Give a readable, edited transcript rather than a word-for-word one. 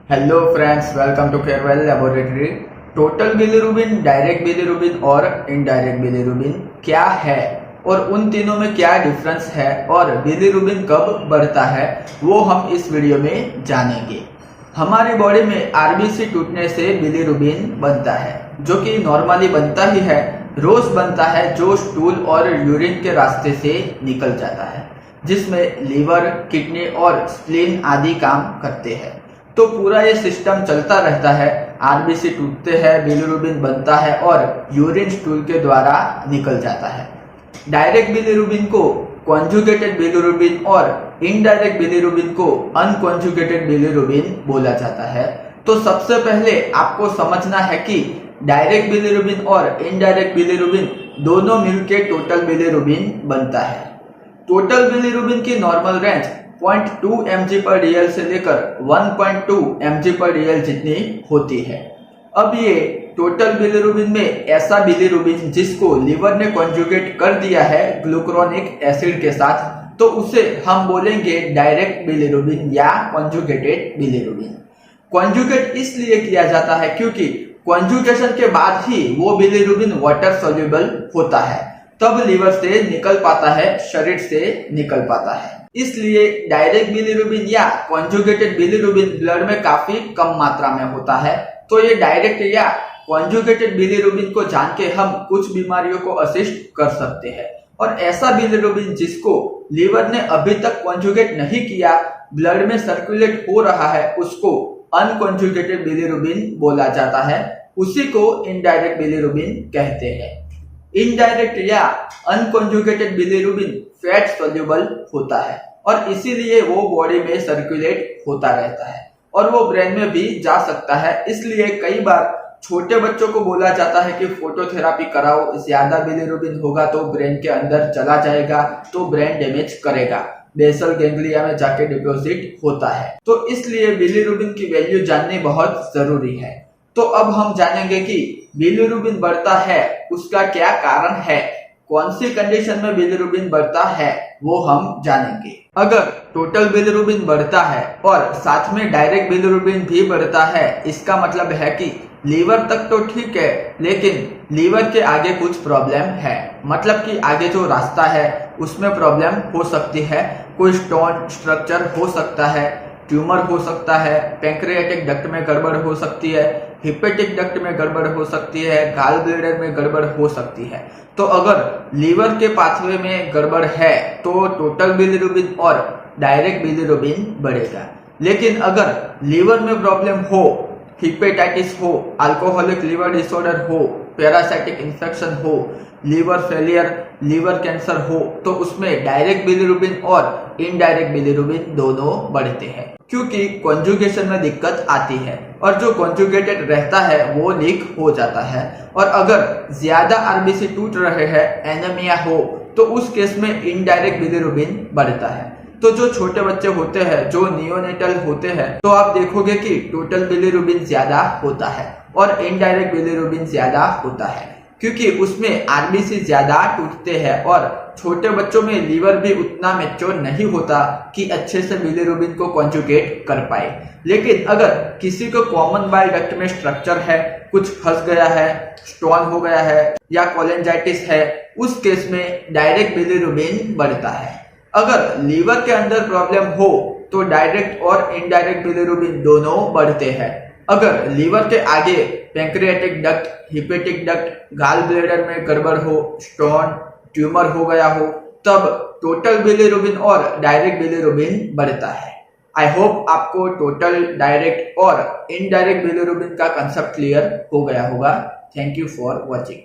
Hello friends, welcome to Carewell laboratory. Total bilirubin, direct bilirubin और indirect bilirubin क्या है और उन तीनों में क्या डिफरेंस है और बिलिरुबिन कब बढ़ता है वो हम इस वीडियो में जानेंगे। हमारी बॉडी में आरबीसी टूटने से बिलिरुबिन बनता है, जो कि नॉर्मली बनता ही है, रोज बनता है, जो स्टूल और यूरिन के रास्ते से निकल जाता है, जिसमें लीवर, किडनी और स्प्लीन आदि काम करते हैं। तो पूरा ये सिस्टम चलता रहता है। आरबीसी टूटते हैं, बिलिरुबिन बनता है और यूरिन स्टूल के द्वारा निकल जाता है। डायरेक्ट बिलिरुबिन को कॉन्जुगेटेड बिलिरुबिन और इनडायरेक्ट बिलिरुबिन को अनकॉन्जुगेटेड बिलिरुबिन बोला जाता है। तो सबसे पहले आपको समझना है कि डायरेक्ट बिलिरुबिन और इनडायरेक्ट बिलिरुबिन दोनों मिलकर टोटल बिलिरुबिन बनता है। टोटल बिलिरुबिन की नॉर्मल रेंज 0.2 mg/dl से लेकर 1.2 mg/dl जितनी होती है। अब ये टोटल बिलिरुबिन में ऐसा बिलिरुबिन जिसको लीवर ने कॉन्जुगेट कर दिया है ग्लूकुरोनिक एसिड के साथ, तो उसे हम बोलेंगे डायरेक्ट बिलिरुबिन या कॉन्जुगेटेड बिलिरुबिन। कॉन्जुगेट इसलिए किया जाता है क्योंकि कॉन्जुगेशन के बाद ही वो बिलिरुबिन वाटर सोल्यूबल होता है, तब लीवर से निकल पाता है, शरीर से निकल पाता है। इसलिए डायरेक्ट बिलिरुबिन या कॉन्जुगेटेड बिलिरुबिन ब्लड में काफी कम मात्रा में होता है। तो ये डायरेक्ट या कॉन्जुगेटेड बिलिरुबिन को जान के हम कुछ बीमारियों को असिस्ट कर सकते हैं। और ऐसा बिलिरुबिन जिसको लीवर ने अभी तक कॉन्जुगेट नहीं किया, ब्लड में सर्कुलेट हो रहा है, उसको अनकॉन्जुगेटेड बिलिरुबिन बोला जाता है। उसी को इनडायरेक्ट बिलिरुबिन कहते हैं। इनडायरेक्ट या अनकॉन्जुगेटेड बिलिरुबिन फैट सोल्यूबल होता है और इसीलिए वो बॉडी में सर्कुलेट होता रहता है और वो ब्रेन में भी जा सकता है। इसलिए कई बार छोटे बच्चों को बोला जाता है कि फोटोथेरापी कराओ, ज्यादा बिलिरुबिन होगा तो ब्रेन के अंदर चला जाएगा, तो ब्रेन डैमेज करेगा, बेसल गैंग्लिया में जाके डिपॉजिट होता है। तो इसलिए बिलिरुबिन की वैल्यू जाननी बहुत जरूरी है। तो अब हम जानेंगे कि बिलिरुबिन बढ़ता है, उसका क्या कारण है, कौन सी कंडीशन में बिलिरुबिन बढ़ता है, वो हम जानेंगे। अगर टोटल बिलिरुबिन बढ़ता है और साथ में डायरेक्ट बिलिरुबिन भी बढ़ता है, इसका मतलब है कि लीवर तक तो ठीक है, लेकिन लीवर के आगे कुछ प्रॉब्लम है। मतलब कि आगे जो रास्ता है उसमें प्रॉब्लम हो सकती है। कोई स्टोन स्ट्रक्चर हो सकता है, ट्यूमर हो सकता है, पैंक्रियाटिक डक्ट में गड़बड़ हो सकती है, हिपेटिक डक्ट में गड़बड़ हो सकती है, गॉल ब्लैडर में गड़बड़ हो सकती है। तो अगर लीवर के पाथवे में गड़बड़ है तो टोटल बिलिरुबिन और डायरेक्ट बिलिरुबिन बढ़ेगा। लेकिन अगर लीवर में प्रॉब्लम हो, हिपेटाइटिस हो, अल्कोहलिक लिवर डिसऑर्डर हो, पैरासाइटिक इंफेक्शन हो, लीवर फेलियर, लीवर कैंसर हो, तो उसमें डायरेक्ट बिलिरुबिन और इनडायरेक्ट बिलिरुबिन दोनों बढ़ते हैं, क्योंकि कॉन्जुगेशन में दिक्कत आती है और जो कॉन्जुगेटेड रहता है वो लीक हो जाता है। और अगर ज्यादा आरबीसी टूट रहे हैं, एनीमिया हो, तो उस केस में इनडायरेक्ट बिलिरुबिन बढ़ता है। तो जो छोटे बच्चे होते हैं, जो नियोनेटल होते हैं, तो आप देखोगे कि टोटल बिलिरुबिन ज्यादा होता है और इनडायरेक्ट बिलिरुबिन ज्यादा होता है, क्योंकि उसमें आरबीसी ज्यादा टूटते हैं और छोटे बच्चों में लीवर भी उतना मैच्योर नहीं होता कि अच्छे से बिलिरुबिन को कॉन्जुगेट कर पाए। लेकिन अगर किसी को कॉमन बाइल डक्ट में स्ट्रक्चर है, कुछ फंस गया है, स्टोन हो गया है या कोलेंजाइटिस है, उस केस में डायरेक्ट बिलिरुबिन बढ़ता है। अगर लीवर के अंदर प्रॉब्लम हो तो डायरेक्ट और इनडायरेक्ट बिलिरुबिन दोनों बढ़ते हैं। अगर लीवर के आगे pancreatic duct, hepatic duct, gall bladder में गड़बड़ हो, स्टोन, ट्यूमर हो गया हो, तब टोटल बिलिरुबिन और डायरेक्ट बिलिरुबिन बढ़ता है। आई होप आपको टोटल, डायरेक्ट और इनडायरेक्ट बिलिरुबिन का कंसेप्ट क्लियर हो गया होगा। Thank you for watching.